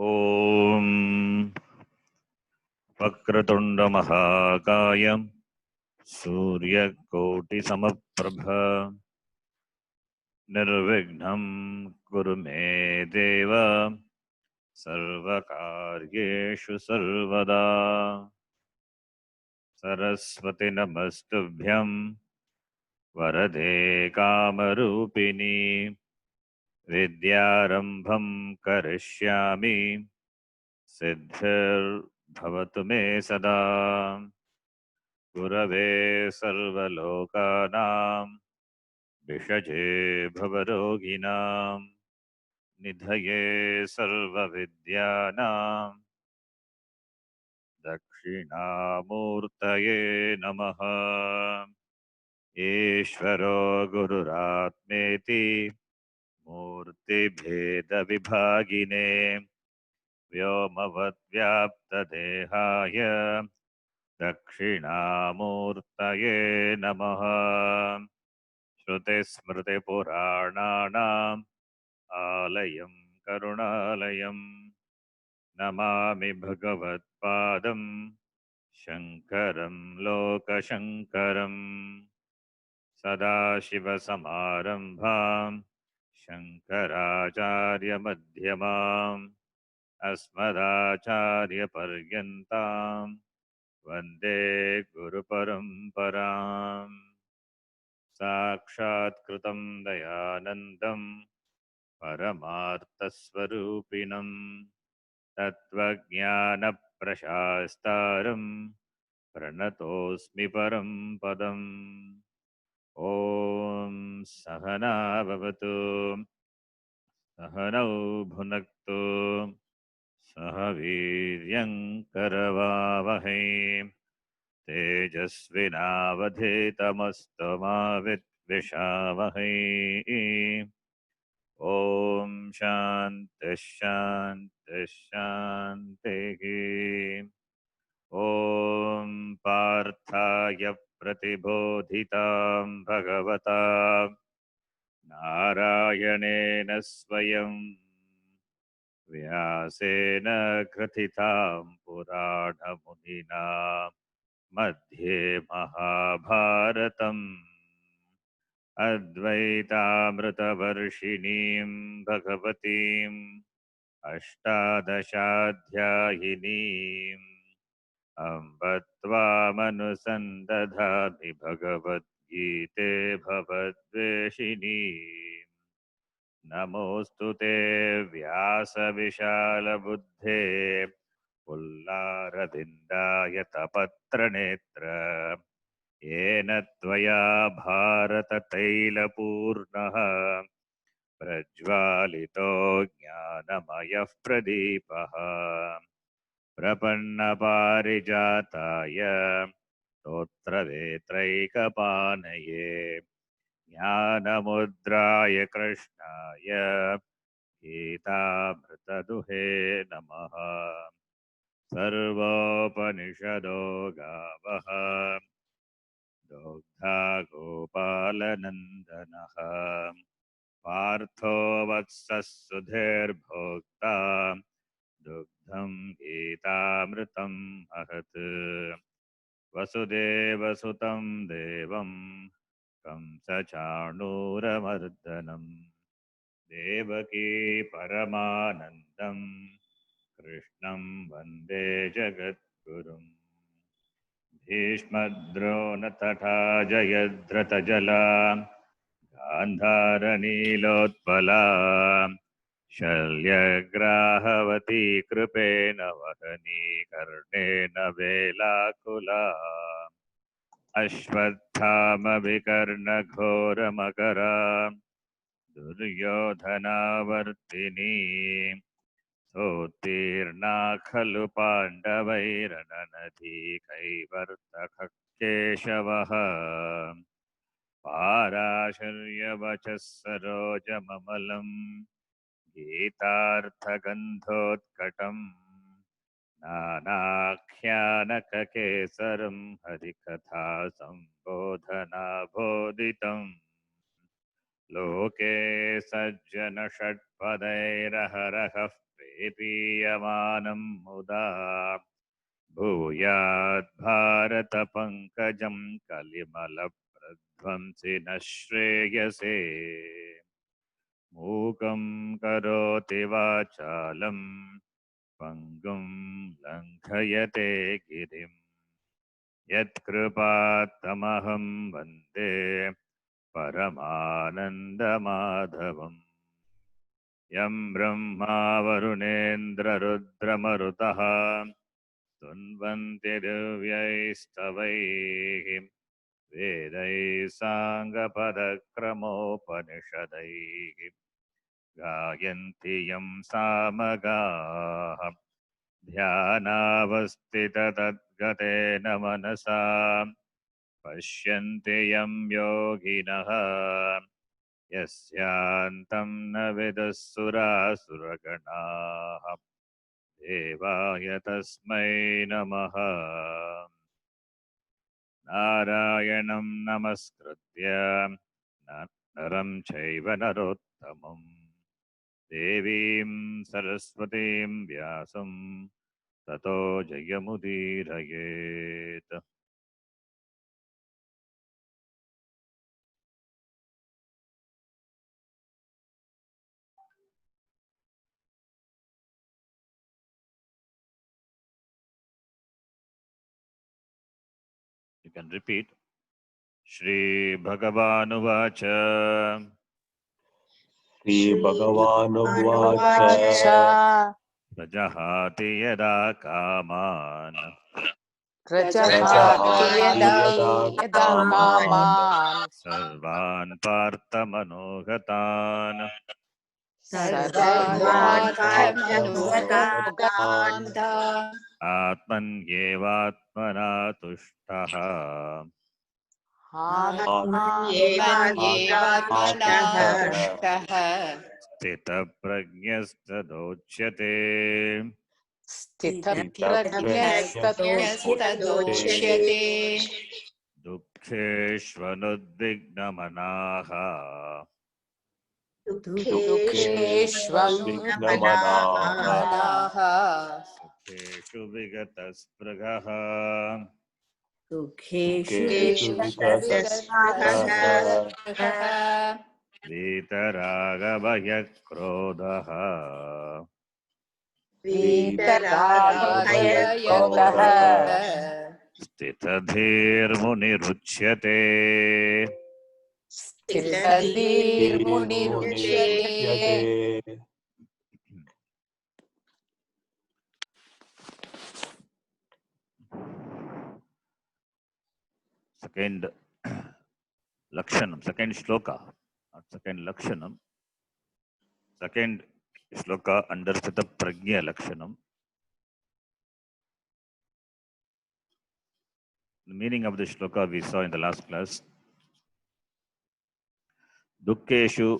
ॐ वक्रतुण्डमहाकाय सूर्यकोटिसमप्रभ निर्विघ्नं कुरु मे देव सर्वकार्येषु सर्वदा। सरस्वती नमस्तुभ्यं वरदे कामरूपिणी विद्यारम्भं करिष्यामि सिद्धिर्भवतु मे सदा। गुरवे सर्वलोकानां विषजे भवरोगिणां निधये सर्वविद्यानां दक्षिणामूर्तये नमः। ईश्वरो गुरुरात्मेति मूर्तिभेदविभागिने व्योमवद्व्याप्तदेहाय दक्षिणामूर्तये नमः। श्रुतिस्मृतिपुराणानाम् आलयं करुणालयं नमामि भगवत्पादं शङ्करं लोकशङ्करम्। सदाशिवसमारम्भां शङ्कराचार्यमध्यमाम् अस्मदाचार्यपर्यन्तां वन्दे गुरुपरम्पराम्। साक्षात्कृतं दयानन्दं परमार्थस्वरूपिणं तत्त्वज्ञानप्रशास्तारं प्रणतोऽस्मि परं पदम्। ॐ सहना भवतु सहनौ भुनक्तु सह वीर्यं करवावहै तेजस्विनावधीतमस्तु मा विद्विषावहै। ॐ शान्तिः शान्तिः शान्तिः। ॐ पार्थाय प्रतिबोधितां भगवता नारायणेन स्वयं व्यासेन ग्रथितां पुराणमुनिना मध्ये महाभारतम् अद्वैतामृतवर्षिणीं भगवतीम् अष्टादशाध्यायिनीम् अम्ब त्वामनुसन्दधामि भगवद्गीते भवद्वेषिणीम्। नमोऽस्तु ते व्यासविशालबुद्धे पुल्लारविन्दायतपत्रनेत्र येन त्वया भारततैलपूर्णः प्रज्वालितो ज्ञानमयः प्रदीपः प्रपन्नपारिजाताय स्तोत्रवेत्रैकपाणये ज्ञानमुद्राय कृष्णाय गीतामृतदुहे नमः। सर्वोपनिषदो गावः दोग्धा गोपालनन्दनः पार्थो वत्सः सुधीर्भोक्ता दुग्धं गीतामृतं महत्। वसुदेवसुतं देवं कंसचाणूरमर्दनं देवकी परमानन्दं कृष्णं वन्दे जगद्गुरुम्। भीष्मद्रोणतथा जयद्रथजला गान्धारनीलोत्पला शल्यग्राहवती कृपेण वहनी कर्णेन वेलाकुला अश्वत्थामविकर्णघोरमकरा दुर्योधनावर्तिनी सोत्तीर्णा खलु पाण्डवैरननदीकैवर्तकः केशवः पाराशर्यवचः सरोजममलम् गीतार्थगन्धोत्कटम् नानाख्यानककेसरं हरिकथा सम्बोधना बोधितम् लोके सज्जनषट्पदैरहरहः विपीयमानं मुदा भूयात् भारतपङ्कजं कलिमलप्रध्वंसिनः श्रेयसे मूकं करोति वाचालं पङ्गुं लङ्घयते गिरिं यत्कृपात्तमहं वन्दे परमानन्दमाधवम् यं ब्रह्मा वरुणेन्द्ररुद्रमरुतः स्तुन्वन्ति दिव्यैस्तवैः वेदैः साङ्गपदक्रमोपनिषदैः गायन्ति यं सामगाः ध्यानावस्थिततद्गतेन मनसा पश्यन्ति यं योगिनः यस्यान्तं न विदुःसुरासुरगणाः देवाय तस्मै नमः नारायणं नमस्कृत्य नरं चैव नरोत्तमं देवीं सरस्वतीं व्यासं ततो जयमुदीरयेत् You can repeat. Shri Bhagavanuvacha Shri भगवानुवाच प्रजहाति यदा कामान् यदा कामान् सर्वान् पार्थमनोगतान् आत्मन्येवात्मना तुष्टः स्थितप्रज्ञस्तदोच्यते स्थितप्रज्ञस्तदोच्यते दुःखेष्वनुद्विग्नमनाः दुःखेष्वनुद्विग्नमनाः सुखेषु विगतस्पृहः वीतरागभयक्रोधः स्थितधीर्मुनिरुच्यते Second Lakshanam, second shloka, not second Lakshanam. Second shloka under Sthita Prajna Lakshanam. The meaning of the shloka we saw in the last class. Dukkeshu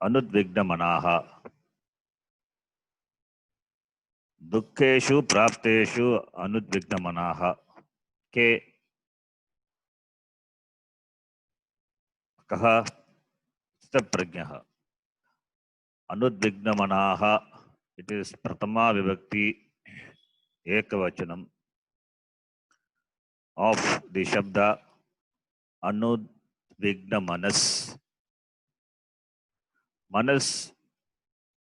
anudvigna manaha. Dukkeshu prapteshu anudvigna manaha. Ke kaha Sthita Prajnaha. Anudvigna manaha. It is Pratama Vibhakti Ekavachanam of the Shabda Anudvigna Manas. Manas,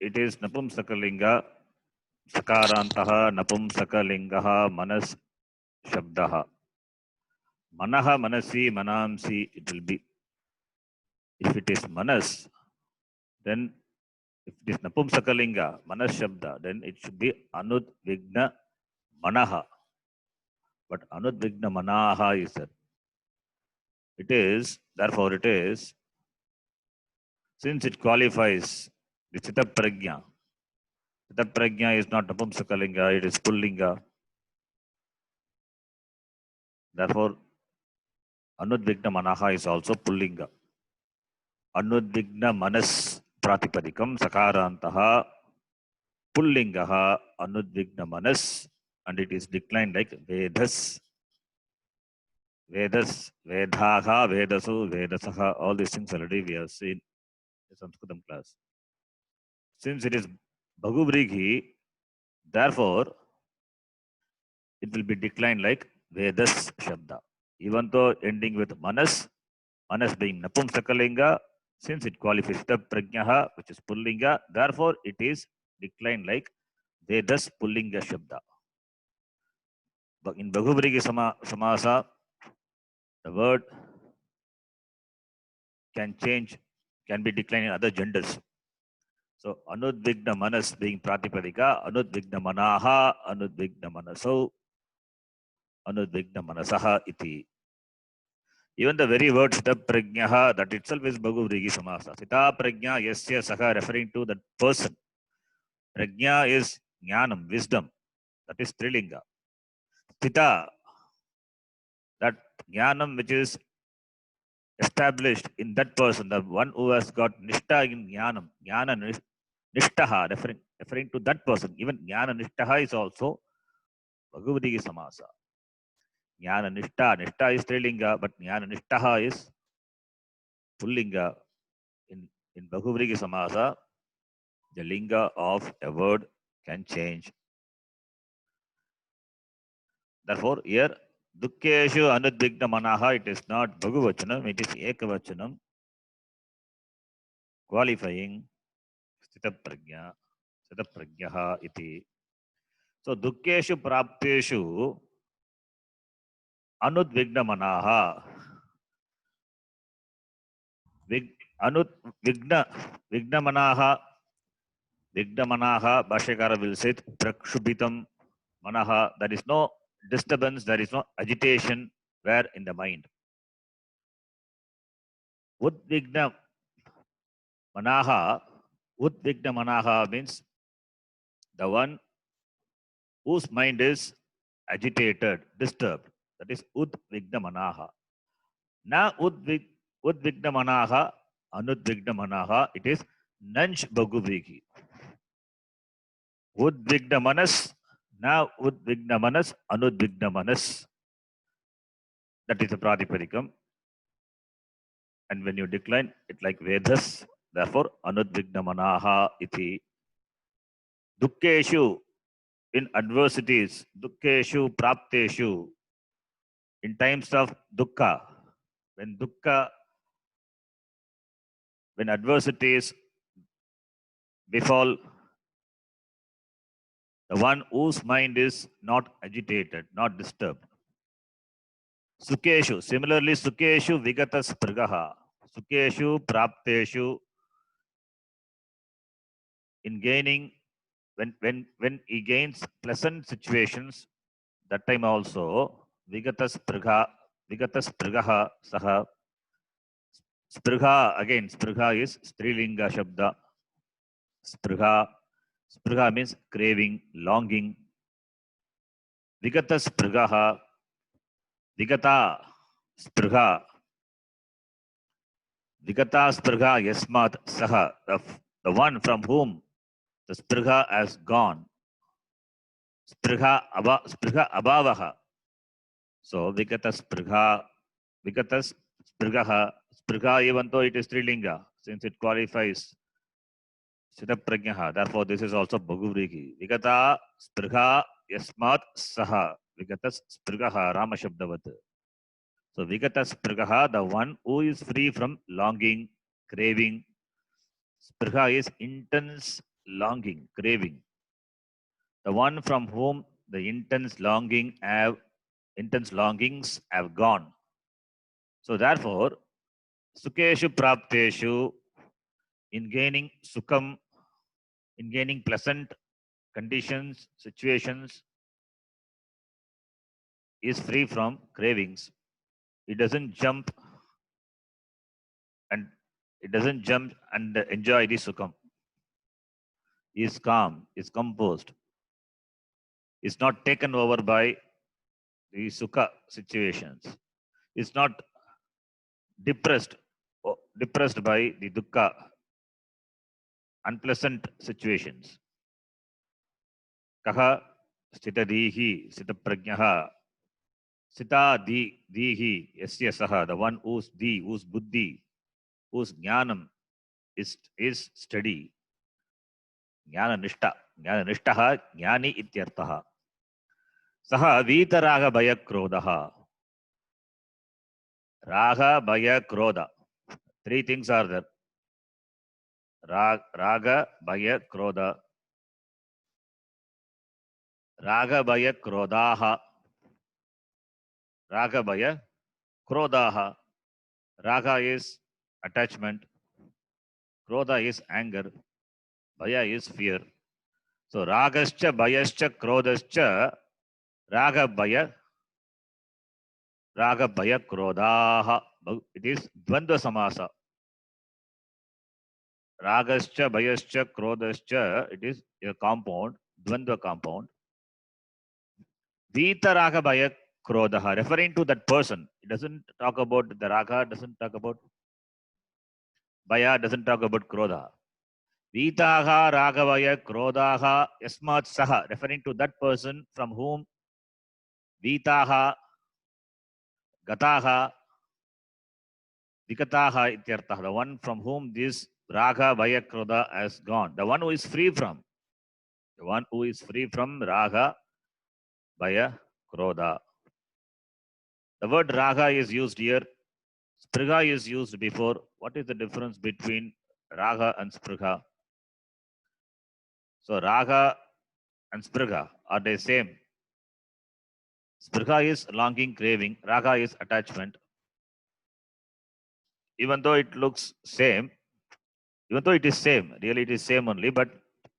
it is Napumsakalinga, Sakarantaha, Napumsakalingaha, Manas Shabdaha. Manaha, Manasi, Manamsi, it will be. If it is Manas, then if it is Napumsakalinga, Manas Shabda, then it should be Anudvigna Manaha. But Anudvigna Manaha is that. It is, therefore it is, since it qualifies the Sthita Prajna. Sthita Prajna is not Napumsakalinga, it is Pullinga. Therefore, Anudvigna Manaha is also Pullinga. Anudvigna Manas Pratipadikam Sakarantaha Pullingaha Anudvigna Manas, and it is declined like Vedas. Vedas, Vedaha, Vedasu, Vedasaha, all these things already we have seen in Sanskritam class. Since it is Bhaguvrigi, therefore it will be declined like Vedas Shabda. Even though ending with Manas, Manas being Napumsakalinga, since it qualifies the Prajnaha, which is Pullinga, therefore it is declined like Vedas Pullinga Shabda. But in Bhaguvrigi Samasa, the word can change, can be declined in other genders. So Anudvigna Manas being Pratipadika, Anudvigna Manaha, Anudvigna Manaso, Anudvigna Manasaha iti. Even the very word Sita Prajnaha, that itself is Bhaguvrigi Samasa. Sita Prajna Yasya Saha, referring to that person. Prajna is Jnanam, wisdom. That is Trilinga. Sita, that Jnanam which is established in that person, the one who has got Nishta in Jnanam, Jnana Nishtaha, referring to that person. Even Jnana Nishtaha is also Bhagavadigi Samasa. Jnana Nishta, Nishta is Trilinga, but Jnana Nishtaha is Pullinga. In Bhagavadigi Samasa, the linga of a word can change. Therefore, here, Dukkeshu Anudvigna Manaha, it is not Bhagavachanam, it is Ekavachanam, qualifying Sthita Prajnaha iti. So, Dukkeshu Prapteshu Anudvigna Manaha. Vigna Manaha, Bhashyakara will say, Prakshubitam Manaha, there is no disturbance, there is no agitation where in the mind. Udvigna Manaha means the one whose mind is agitated, disturbed. That is Udvigna Manaha. Na Udvigna Manaha, Anudvigna Manaha, it is Nanch Bhaguvrigi. Udvigna Manas, na Udvigna Manas, Anudvigna Manas. That is the Pratipadikam. And when you decline, it like Vedas, therefore Anudvigna Manaha iti. Dukkeshu, in adversities, Dukkeshu Prapteshu, in times of Dukkha, when adversities befall the one whose mind is not agitated, not disturbed. Sukeshu, similarly, Sukeshu Vigatas Pragaha, Sukeshu Prapteshu, in gaining, when he gains pleasant situations, that time also, Vigatas Pragaha Saha. Sprigha, again, Sprigha is Strilinga Shabda. Sprigha means craving, longing. Vigata Sprigha, Vigata Sprigha, Yasmat Saha, the one from whom the Sprigha has gone. Sprigha Abhavaha. So Vigata Sprigha, Sprigha, even though it is Strilinga, since it qualifies Sthita Prajnaha. Therefore, this is also Bhaguvrigi. Vigata Sprigha Yasmat Saha. Vigata Sprigha Rama Shabdavat. So Vigata Sprigha, the one who is free from longing, craving. Sprigha is intense longing, craving. The one from whom the intense longings have gone. So therefore, Sukeshu Prapteshu, in gaining Sukham, in gaining pleasant conditions, situations, is free from cravings. It doesn't jump and enjoy the sukham. Is calm, is composed, is not taken over by the sukha situations. Is not depressed by the dukkha, unpleasant situations. Kaha Sthitadihi Sthitaprajnaha. Sita dihi yasya saha, the one whose whose buddhi, whose jnanam is steady. Jnana nishtaha jnani ityartaha. Saha vitaraga bhaya krodha. Raga bhaya krodha. Three things are there. Raga bhaya krodha. Raga bhaya krodhaha. Raga bhaya krodhaha. Raga is attachment. Krodha is anger. Bhaya is fear. So ragascha, bhayascha, krodhascha, raga bhaya krodhaha. It is dvandva samasa. Ragascha, bhayascha, krodhascha, it is a compound, dvandva compound. Vita raga bhaya krodhaha, referring to that person. It doesn't talk about the raga, doesn't talk about bhaya, doesn't talk about krodha. Vitaha ragavaya krodhaha yasmat saha, referring to that person from whom Vitaha, Gataha, Vikataha ityartha, the one from whom this Raga Bhaya Krodha has gone, the one who is free from, Raga Bhaya Krodha. The word Raga is used here, Spriga is used before. What is the difference between Raga and Spriga? So Raga and Spriga, are they same? Spriga is longing, craving, Raga is attachment. Even though it looks same, even though it is same, really it is same only, but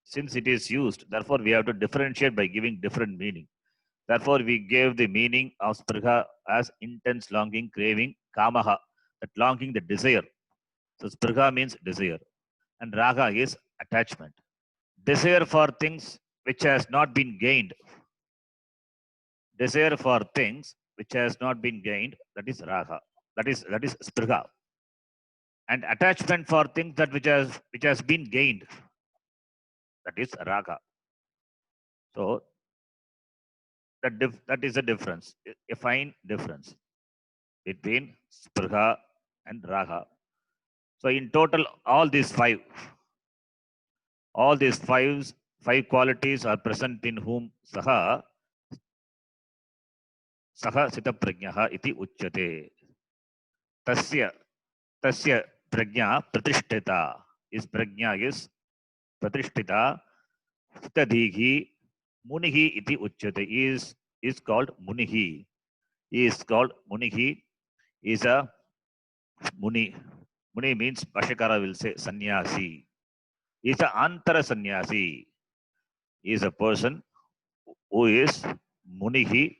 since it is used, therefore we have to differentiate by giving different meaning. Therefore, we gave the meaning of spriha as intense longing, craving, kamaha, that longing, the desire. So spriha means desire, and raga is attachment. Desire for things which has not been gained. Desire for things which has not been gained, that is raga. That is spriha. And attachment for things that which has been gained, that is raga. So that is a difference, a fine difference between spriha and raga. So in total, all these five qualities are present in whom saha sita prajnaha iti uchyate. Tasya prajna pratishtita. His prajna is pratishtita. Stadhihi munihi iti uchyate. Is called munihi. He is called munihi. Is a muni. Muni means Bhashyakara will say sannyasi. He is a antara sannyasi. He is a person who is munihi,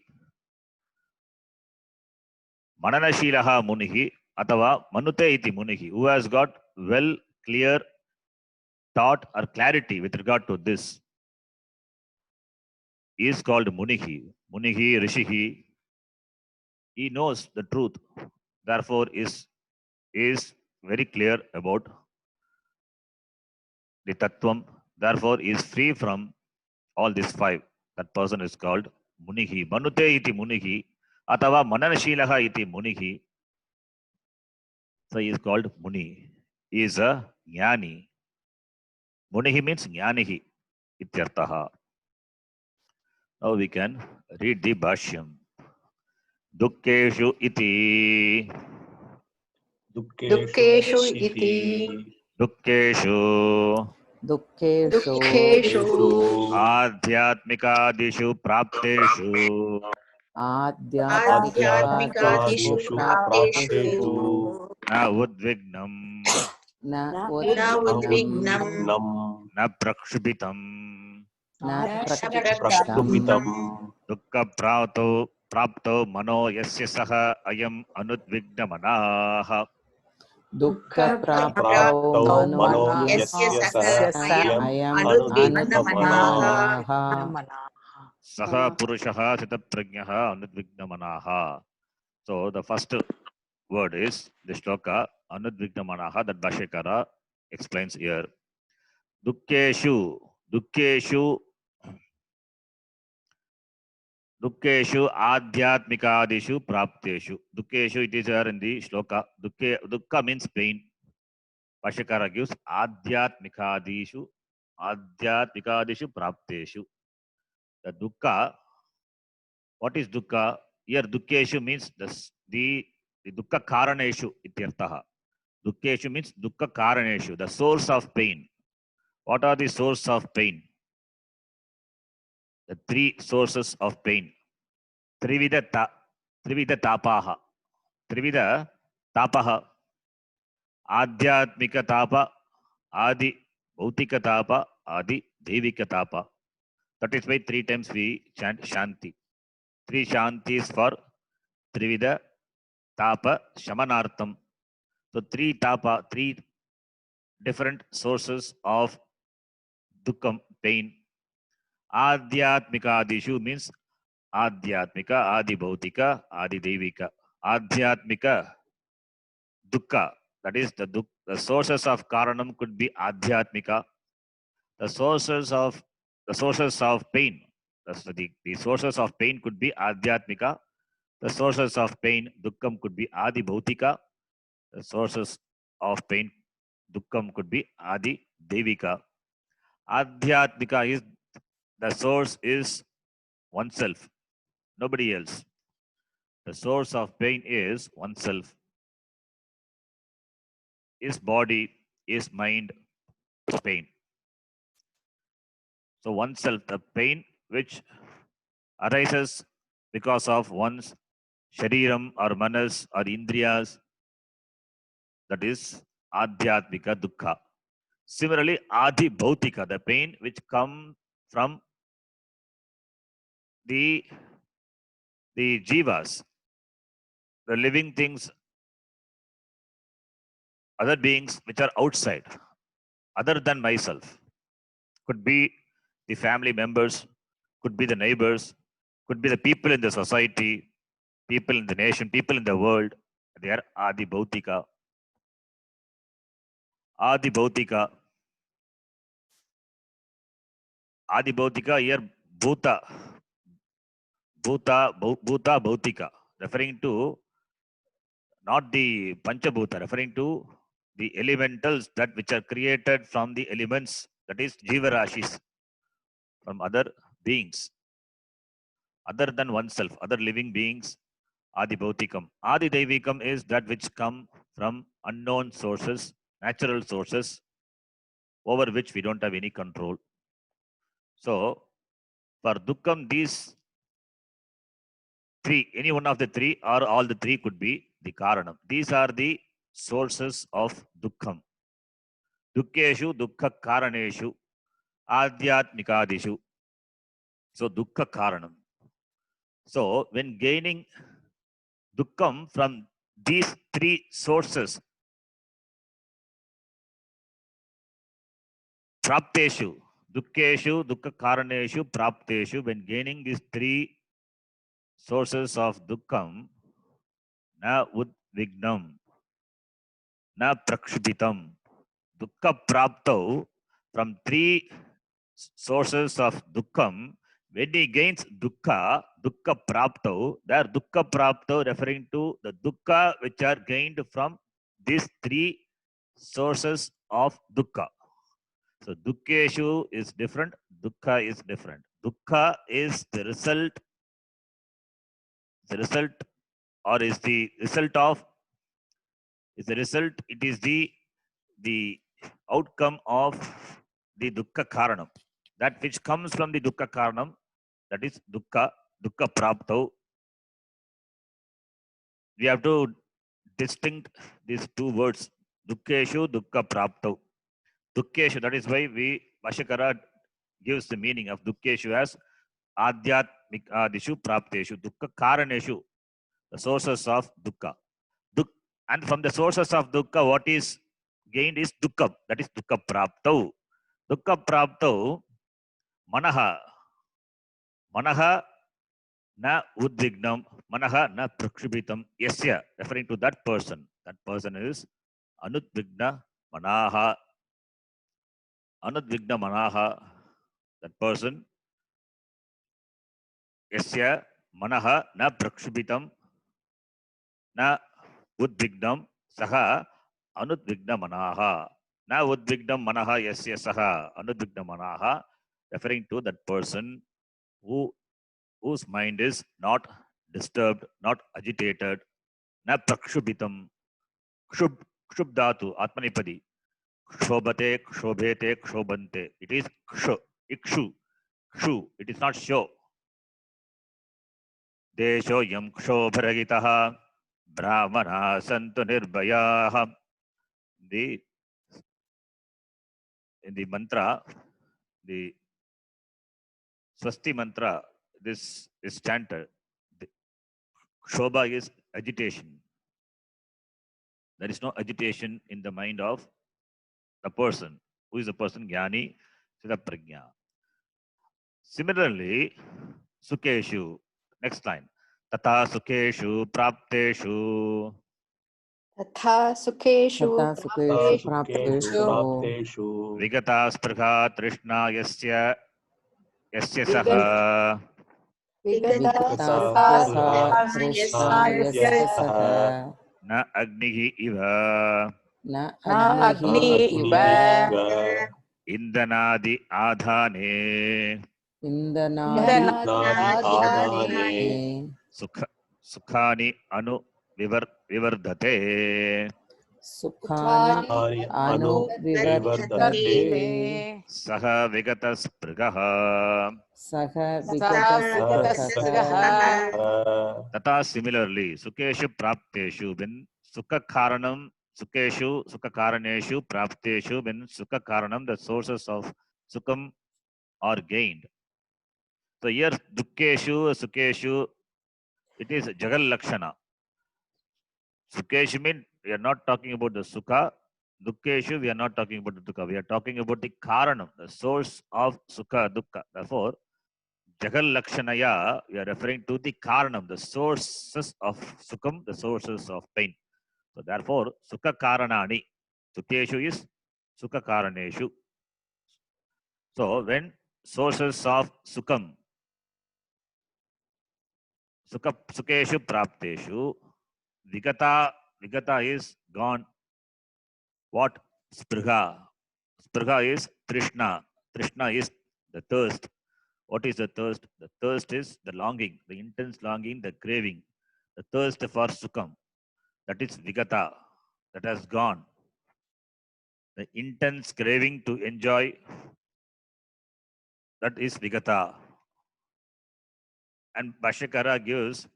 mananashilaha munihi, atava manute iti munihi, who has got well clear thought or clarity with regard to this. He is called munihi. Munihi, rishihi. He knows the truth. Therefore, is very clear about the tattvam. Therefore, is free from all these five. That person is called munihi. Manute iti munihi, atava mananashilaha iti munihi. So he is called Muni. He is a Jnani. Munihi means Jnanihi. Ityartaha. Now we can read the Bhashyam. Dukkeshu iti. Dukkeshu iti. Dukkeshu. Dukkeshu. Adhyatmikadishu prapteshu. Adhyatmikadishu prapteshu. Na udvignam. Na Udvignam Na prakshubitam. Prakshupitam Dukkha prapto mano yasya saha ayam anudvignamanaha. Dukkha Praptau mano yasya yasya saha ayam anudvignamanaha. Saha purushaha sitaprajnaha anudvignamanaha. So the first word is the shloka anudvignamanaha that Bhashyakara explains here. Dukkeshu. Dukkeshu adhyatmikadishu prapteshu. Dukkeshu, it is there in the shloka. Dukkha means pain. Bhashyakara gives adhyatmikadishu prapteshu. The dukkha, what is dukkha? Here dukkeshu means the dukkha karaneshu ityartaha. Dukkeshu means dukkha karaneshu, the source of pain. What are the source of pain? The three sources of pain. Trivida tapaha. Trivida tapaha. Adhyatmika tapa, adi bhautika tapa, adi devika tapa. That is why 3 times we chant Shanti. 3 Shantis for Trivida tapa shamanartham. So 3 tapa, 3 different sources of dukkam, pain. Adhyatmikadishu means Adhyatmika, Adi Bhautika, Adi Devika. Adhyatmika, Dukkha. That is the sources of Karanam could be Adhyatmika. The sources of pain. The sources of pain could be Adhyatmika. The sources of pain, Dukkham, could be Adi Bhautika. The sources of pain, Dukkham, could be Adi Devika. Adhyatmika is the source is oneself, nobody else. The source of pain is oneself. Is body, is mind, pain. So oneself, the pain which arises because of one's shariram or manas or indriyas, that is adhyatmika dukkha. Similarly, adi bhautika, the pain which come from the jivas, the living things, other beings which are outside, other than myself. Could be the family members, could be the neighbors, could be the people in the society, people in the nation, people in the world. They are Adi Bhautika. Adi Bhautika. Adi Bhautika, here Bhuta. Bhuta Bhautika. Referring to not the Panchabhuta, referring to the elementals that which are created from the elements, that is Jivarashis, from other beings, other than oneself, other living beings. Adi Bhautikam. Adi Devikam is that which come from unknown sources, natural sources, over which we don't have any control. So, for Dukkam, these 3, any one of the 3 or all the 3 could be the Karanam. These are the sources of Dukkam. Dukkeshu, Dukkha Karaneshu, Adhyatmikadishu. So, Dukkha Karanam. So, when gaining Dukkam from these 3 sources, Prapteshu, Dukkeshu, Dukkha Karaneshu, Prapteshu, when gaining these 3 sources of Dukkam, na Udvignam, na Prakshipitam, Dukkha Praptau, from 3 sources of Dukkam, when he gains Dukkha, Dukkha Praptau, there Dukkha Praptau referring to the Dukkha which are gained from these 3 sources of Dukkha. So Dukkeshu is different, Dukkha is different. Dukkha is the result or is the result of, it is the outcome of the Dukkha Karanam. That which comes from the Dukkha Karanam, that is Dukkha Praptau. We have to distinct these 2 words, Dukkeshu, Dukkha Praptau. Dukkeshu, that is why Bhashyakara gives the meaning of Dukkeshu as Adhyatmikadishu Prapteshu, Dukkha Karaneshu, the sources of Dukkha. And from the sources of Dukkha, what is gained is Dukkha, that is Dukkha Praptau. Dukkha Praptau, Manaha na Udvignam, Manaha na Prakshipitam, Yasya, referring to that person. That person is Anudvigna Manaha. Anudvigna Manaha, that person, Yasya Manaha na prakshubitam na udvignam saha anudvigna manaha. Na udvignam manaha yasya saha anudvigna manaha, referring to that person whose mind is not disturbed, not agitated. Na prakshubitam. Kshub, kshub dhatu, atmanipadi. Kshobate, kshobhete, kshobante. It is kshu, ikshu, kshu. It is not sho. Desho yam kshobragitaha. Brahmana santu nirbayaha. The in the mantra, the Swasti mantra, this is chanted. The Kshobha is agitation. There is no agitation in the mind of the person. Who is the person? Jnani, Siddha Prajna. Similarly, Sukeshu. Next line. Tata Sukeshu Prapteshu तथा सुखेषु तथा सुखेषु प्राप्तेषु सुखेषु प्राप्तेषु प्राप्तेषु Vigata Sprha Trishna Yasya विगत Saha विगता विगता विगता स्पृहा स्पृहा स्पृहा तृष्णा तृष्णा यस्य यस्य सः सः Na Agnihi Iva न न अग्निः अग्नि इव इव अग्निः Indanadi Adhane इन्दनादि नादि इन्दनादि आधाने Sukha Sukhani Anu Vivardhate सुखानि तानि अनुविवर्धते अनुविवर्धन्ते Saha Vigata Sprgaha. सः सः विगतस्पृहः विगतस्पृहः Tata similarly, Sukeshu Prapteshu, when Sukha Karanam, Sukeshu, Sukha Karaneshu, Prapteshu, when Sukha Karanam, the sources of Sukham are gained. So here, Dukkeshu, Sukeshu, it is Jagal Lakshana. Sukeshu means we are not talking about the Sukha. Dukkeshu, we are not talking about the Dukkha. We are talking about the Karanam, the source of Sukha, Dukkha. Therefore, Jagal Lakshanaya, we are referring to the Karanam, the sources of Sukham, the sources of pain. So therefore, Sukha Karanani, Sukeshu is Sukha Karaneshu. So when sources of Sukham, Sukeshu Prapteshu, Vigata is gone. What? Sprigha. Sprigha is Trishna. Trishna is the thirst. What is the thirst? The thirst is the longing, the intense longing, the craving, the thirst for Sukham. That is Vigata. That has gone. The intense craving to enjoy, that is Vigata. And Bhashyakara gives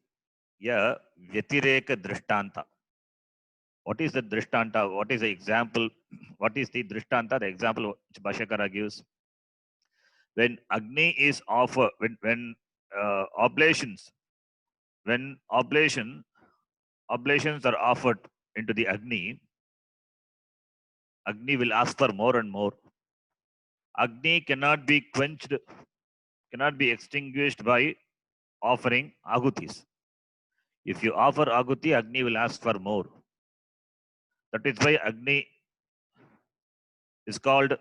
a Vyatireka Drishtanta. What is the Drishtanta? What is the example? What is the Drishtanta? The example which Bhashyakara gives. When Agni is offered, when oblations, when oblations are offered into the Agni, Agni will ask for more and more. Agni cannot be quenched, cannot be extinguished by offering agutis. If you offer aguti, Agni will ask for more. That is why Agni is called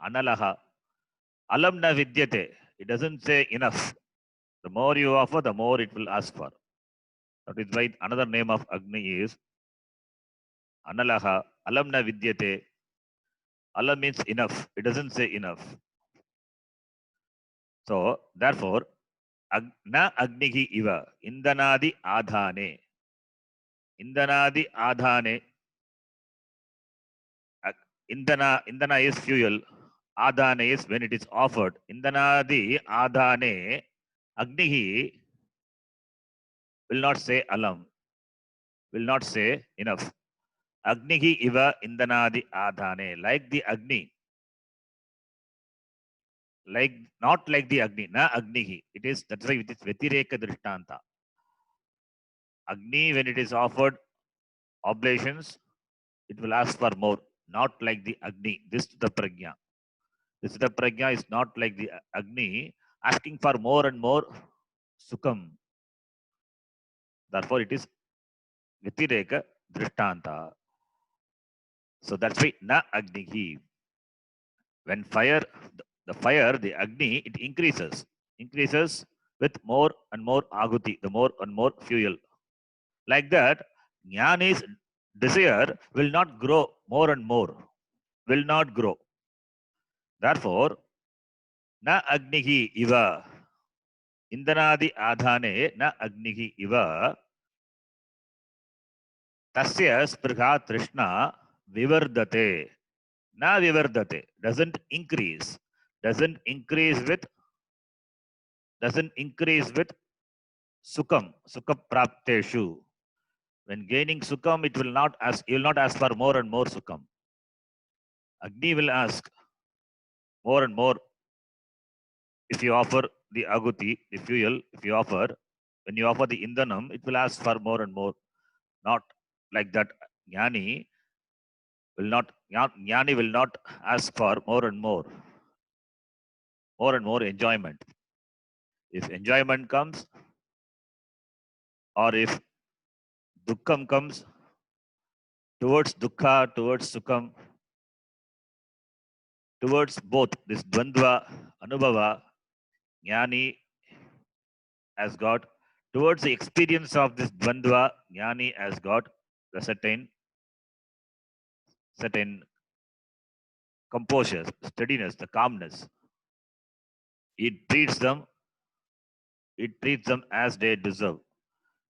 Analaha. Alam na vidyate. It doesn't say enough. The more you offer, the more it will ask for. That is why another name of Agni is Analaha. Alam na vidyate. Alam means enough. It doesn't say enough. So, therefore, na agnihi iva. Indanadi adhane. Indanadi adhane. Indana is fuel. Adhane is when it is offered. Indanadi adhane. Agnihi will not say alam. Will not say enough. Agnihi iva indanadi adhane. Like the Agni. Like not like the Agni. Na agnihi. It is that's why it is Vetireka Drishtanta. Agni, when it is offered oblations, it will ask for more. Not like the Agni. This is the Prajna. This is the Prajna is not like the Agni, asking for more and more Sukham. Therefore, it is Vitireka Drishtanta. So that's why na Agnihi. When fire, the fire, the Agni, it increases. Increases with more and more aguti, the more and more fuel. Like that, jnani's desire will not grow more and more, will not grow. Therefore, na agnihi iva, indanadi adhane na agnihi iva, tasya spirha trishna vivardate, na vivardate, doesn't increase with sukam, sukha prapteshu. When gaining sukham, it will not ask, you will not ask for more and more sukham. Agni will ask more and more. If you offer the aguti, the fuel, when you offer the indhanam, it will ask for more and more. Not like that. Jnani will not ask for more and more enjoyment. If enjoyment comes, or if dukkham comes, towards dukkha, towards sukham, towards both this dvandva, anubhava, jnani has got, towards the experience of this dvandva, jnani has got the certain composure, steadiness, the calmness. It treats them as they deserve.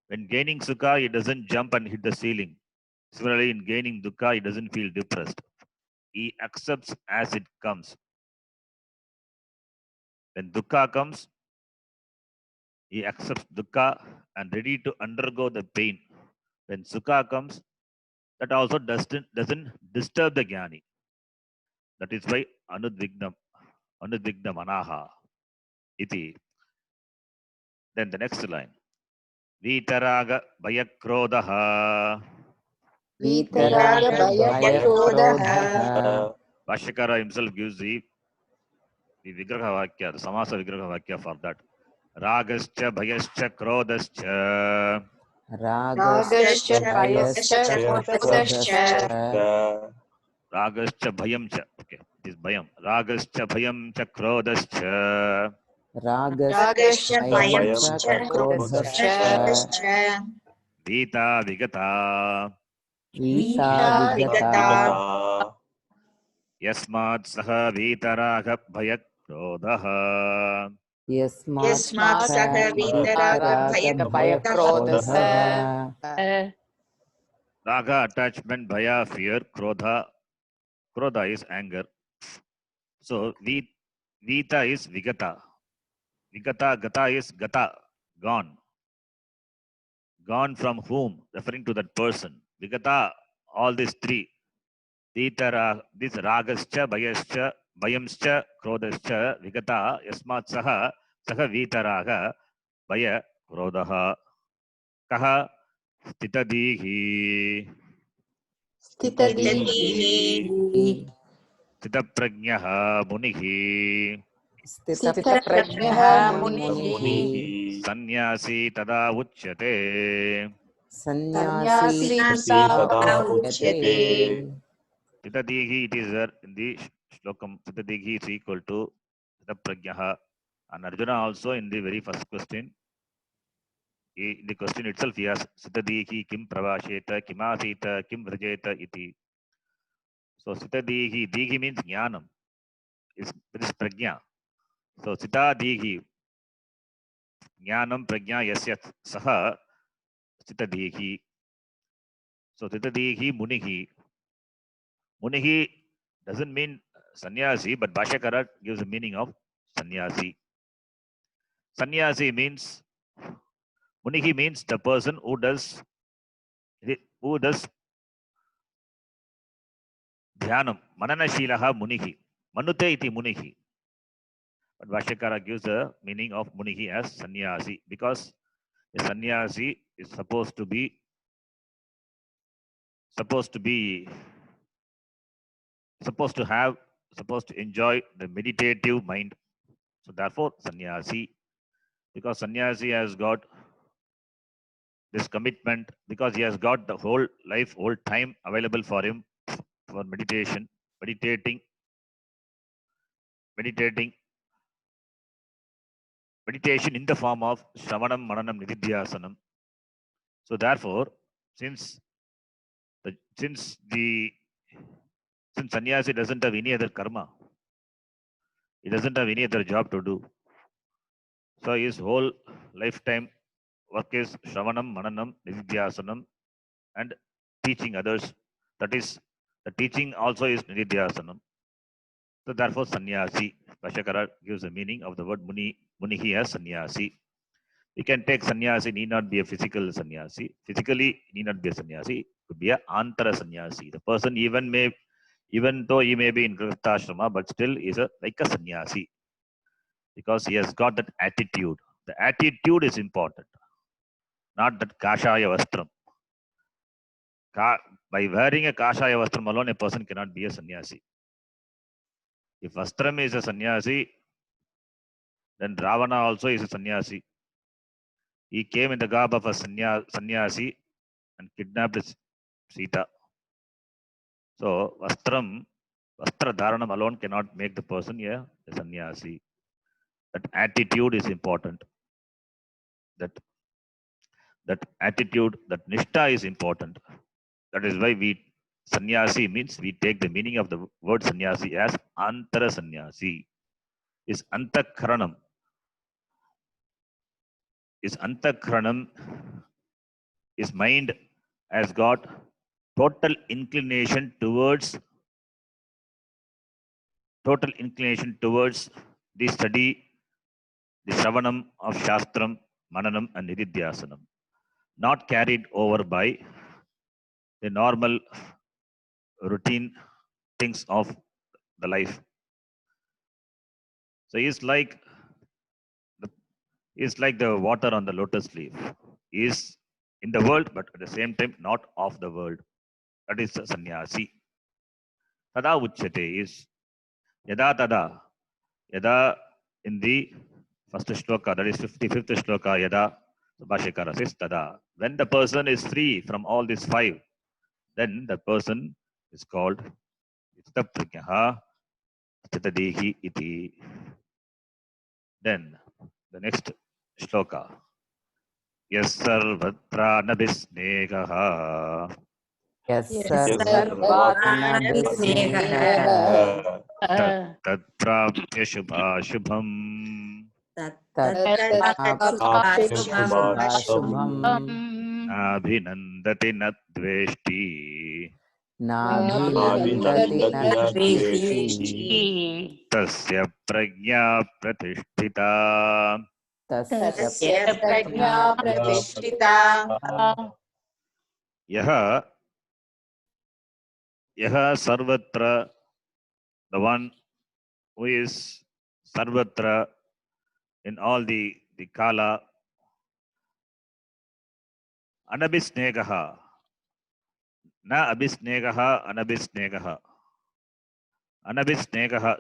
When gaining sukha, he doesn't jump and hit the ceiling. Similarly, in gaining dukkha, he doesn't feel depressed. He accepts as it comes. When dukkha comes, he accepts dukkha and ready to undergo the pain. When sukha comes, that also doesn't disturb the jnani. That is why anudvignam manaha iti. Then the next line. Vitaraga bhayakrodaha. Vitaraga Bhayakrodha. Bhashyakara himself gives the Vigraha Vakya, the Samasa Vigraha Vakya for that. Ragascha bhayascha krodascha. Ragascha Bhayascha Krodascha. Ragascha bhayamcha. Okay, it is bhayam. Ragascha bhayamcha krodascha. Ragascha Bhayamcha Krodascha. Vita vigata. Vita Vigata. Yasmat saha vitaraga bhayakrodaha. Yasmat Yasmat Saha Vitaraga Bhayakrodha. Raga attachment, bhaya fear, krodha is anger. So vita is vigata. Vigata, gata is gata, gone. Gone from whom? Referring to that person. Vigata, all these three. Vitara, this ragascha, bhayamscha, krodascha, vigata, yasmat saha vitaraga, bhaya, krodaha. Kaha stitadihi. Stitadihi Stitaprajnaha munihi. Stita Prajnaha Prajnaha Munihi Munihi. Sannyasi tada uchyate. Sannyasi Sannyasi Tada Tada Uchyate. Stitadihi, it is there in the shlokam. Stitadihi is equal to Stitaprajnaha. And Arjuna also in the very first question, in the question itself he has Stitadihi kim pravasheta, kimasita, kim vrajeta iti. So Stitadihi, dihi means jnanam. It is prajna. So Stitadihi, jnanam prajna yasya saha Stitadihi. So Stitadihi munihi. Munihi doesn't mean sannyasi, but Bhashyakara gives the meaning of sannyasi. Sannyasi means, munihi means the person who does dhyanam. Mananashilaha munihi. Manute iti munihi. But Bhashyakara gives the meaning of munihi as sannyasi, because a sannyasi is supposed to enjoy the meditative mind. So therefore, sannyasi, because sannyasi has got this commitment, because he has got the whole life, whole time available for him for meditating, meditation in the form of Shravanam, Mananam, Nididhyasanam. So therefore, since the since the since sannyasi doesn't have any other karma, he doesn't have any other job to do. So his whole lifetime work is Shravanam, Mananam, Nididhyasanam, and teaching others. That is, the teaching also is Nididhyasanam. So therefore, sannyasi, Bhashyakara gives the meaning of the word muni. Muni here, sannyasi. We can take sannyasi, need not be a physical sannyasi. Physically, need not be a sannyasi. Could be a antara sannyasi. The person even though he may be in Grihastha but still is like a sannyasi because he has got that attitude. The attitude is important, not that kashaya vastram. By wearing a kashaya vastram alone, a person cannot be a sannyasi. If vastram is a sannyasi, then Ravana also is a sannyasi. He came in the garb of a sannyasi and kidnapped Sita. So, vastra dharanam alone cannot make the person a sannyasi. That attitude is important. That attitude, that nishtha is important. That is why sannyasi means we take the meaning of the word sannyasi as antara sannyasi. Is antakharanam. His mind has got total inclination towards the study, the Shravanam of Shastram, Mananam, and Nididhyasanam, not carried over by the normal routine things of the life. So he's like the water on the lotus leaf. He is in the world, but at the same time not of the world. That is sannyasi. Tada uchyate is yada tada. Yada in the first shloka, that is 55th shloka, yada, Bhashyakara says tada. When the person is free from all these five, then the person is called Sthaprajnaha Sthitadehi iti. Then the next shloka. Yes sarvatra nabhisnegaha Yasarvatmanabhisneha tat prapya shubhashubham Shubham nabhinandati nadveshti Nabhinandati nadveshti tasya prajna pratisthita. Tasya prajna Yaha sarvatra, the one who is sarvatra in all the kala, anabhisnegaha, na abhisnegaha, anabhisnegaha. Anabhisnegaha,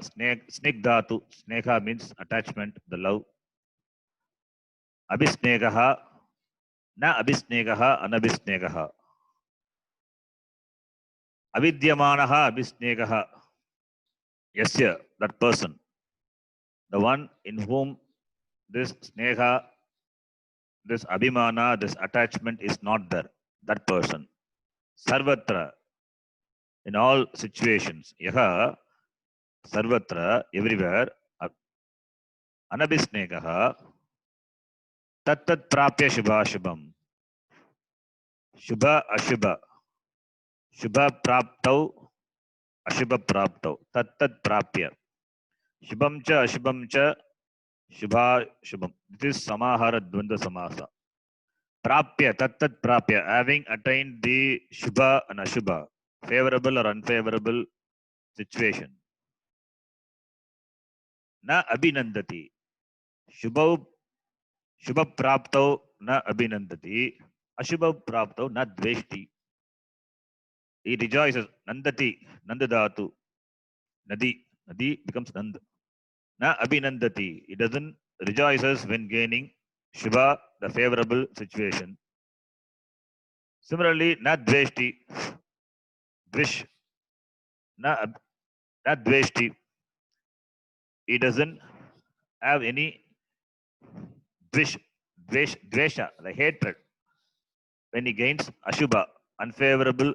snigdhatu, sneha means attachment, the love. Abhisnegaha, na abhisnegaha, anabhisnegaha. Avidyamanaha, abhisnegaha. Yasya, that person. The one in whom this sneha, this abhimana, this attachment is not there. That person. Sarvatra, in all situations. Yaha, sarvatra, everywhere. Anabhisnegaha, tattat prapya shubha shubham. Shubha ashubha. Shubha praptau, ashubha praptau. Tattat prapya. Shubham cha, ashubham cha, shubha shubham. This is samahara dvanda samasa. Prapya, tattat prapya. Having attained the shubha and ashubha, favorable or unfavorable situation. Na abhinandati. Shubha praptau na abhinandati. Ashubha praptau na dveshti. He rejoices. Nandati, nandadatu. Nadi becomes nand. Na abhinandati. He doesn't rejoices when gaining shubha, the favorable situation. Similarly, na dveshti. Dvish. Na dveshti. He doesn't have any dvesha, the hatred. When he gains ashubha, unfavorable,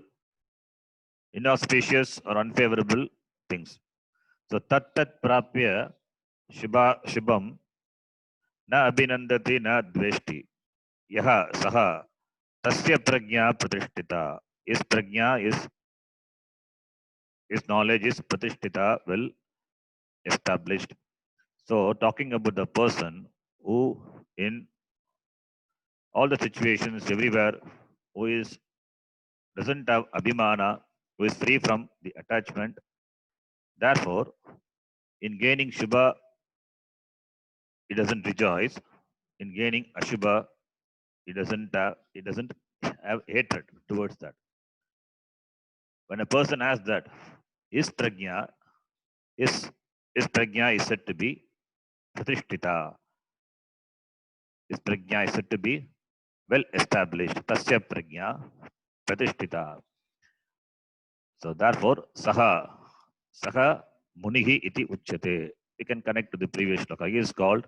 inauspicious or unfavorable things. So tat prapya shubham na abhinandati na dveshti. Yaha saha tasya prajna pratishtita. His prajna is his knowledge is pratishtita, well established. So talking about the person who in all the situations everywhere who is doesn't have abhimana, who is free from the attachment. Therefore, in gaining shubha, he doesn't rejoice. In gaining ashubha, he doesn't have hatred towards that. When a person has that, his prajna is his prajna is said to be pratishtita. His prajna is said to be well established. Tasya prajna pratishtita. So therefore, saha munihi iti uchyate. We can connect to the previous shloka. He is called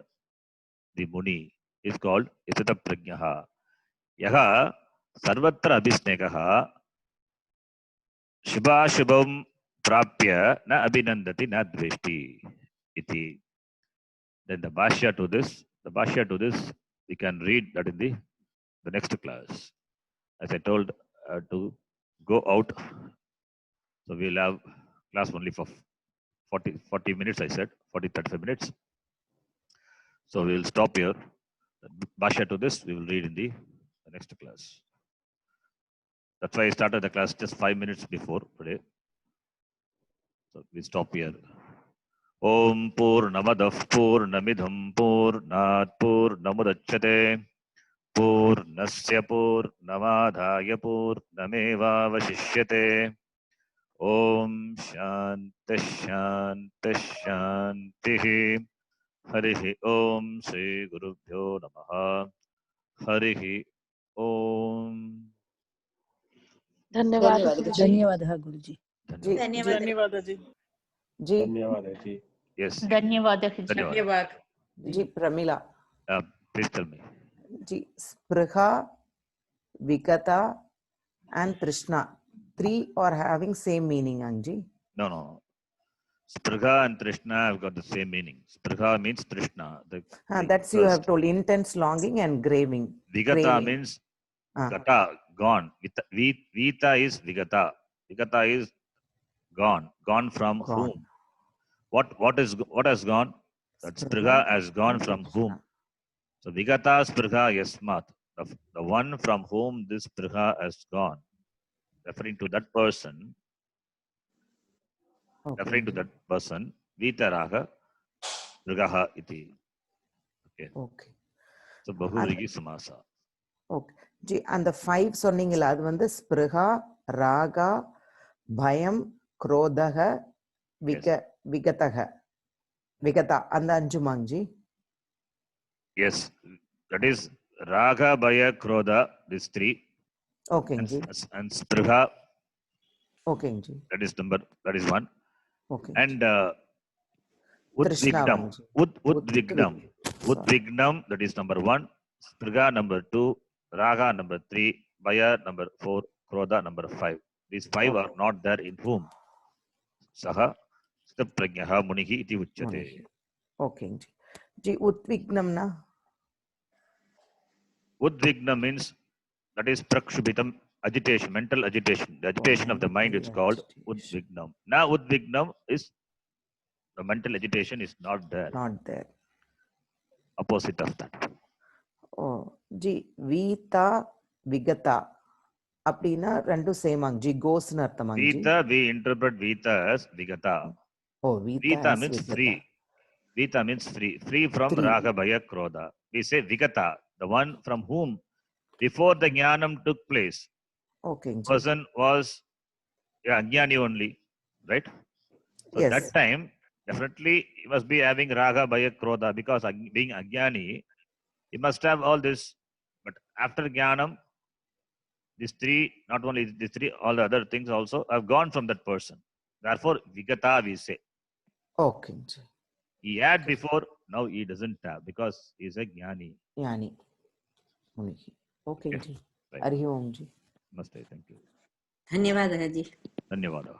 the muni. He is called isita prajnaha. Yaha sarvatra abhisnegaha shubham prapya na abhinandati na dveshti iti. Then the bhashya to this, we can read that in the next class. As I told to go out, so we'll have class only for 40 minutes, I said, 35 minutes. So we'll stop here. Bhashya to this, we will read in the next class. That's why I started the class just 5 minutes before today. So we stop here. Om Purnamadav Purnamidham Purnat Purnamudachyate Purnasya Purnamadhaya Purnamevavashishyate. Om Shanti Shanti Shanti. Harihi Om Sri Gurubhyo Namaha. Harihi Om. धन्यवाद गुरुजी। धन्यवादः गुरुजी। Dhanyawad. धन्यवाद जी। जी धन्यवाद जी। Yes. धन्यवादः जी। Dhanyawad. Ji Pramila Please tell me. Ji Spruha vikata and trishna, three are having same meaning, Anji. No. Spragha and Trishna have got the same meaning. Spragha means Trishna. That's you have told, intense longing and craving. Vigata craving. means gata, gone. Vita is Vigata. Vigata is gone. Gone from whom? What has gone? That Spragha has gone from whom? So Vigata Spragha Yasmat. The one from whom this Spragha has gone. Referring to that person. Referring to that person. Vitaraha Spragaha iti. Okay. So Bahurigi Samasa. Okay. Ji, and the five சொன்னீங்களா அது வந்து ஸ்பிருஹா ராகா பயம் குரோதக விகதக விகதா அந்த அஞ்சு மாஞ்சி. Yes, that is Raga, Baya, Krodha, these three. Okay, and Sprigha. Okay, that is one. Okay. And Udvignam. Udvignam, that is number one. Sprigha number two. Raga number three. Baya number four. Krodha number five. These five are not there in whom? Saha Prajnaha Munihi iti uchyate. Okay. Ji, Udvignam na? Udvignam means that is prakshubitam, agitation, mental agitation. The agitation of the mind is called Udvignam. Now Udvignam is the mental agitation is not there. Not there. Opposite of that. Oh, Ji, Vita, Vigata. அப்படினா ரெண்டும் same ஆஞ்சி கோஸ்னு அர்த்தம் ஆஞ்சி. Vita, we interpret Vita as Vigata. Oh, Vita means free. Vita means free. Free from Raga, Bhaya, Krodha. We say Vigata, the one from whom before the Jnanam took place. Okay. Person was Ajnani only, right? So yes. That time, definitely he must be having Raga, Bhaya, Krodha because being Ajnani, he must have all this. But after Jnanam, these three, not only these three, all the other things also have gone from that person. Therefore, Vigata we say. Okay. He had before Now he doesn't have because he's a jnani. यानी मुनिः okay Okay. जी Right. Hari Om जी Namaste. Thank you. धन्यवादः जी। धन्यवादः.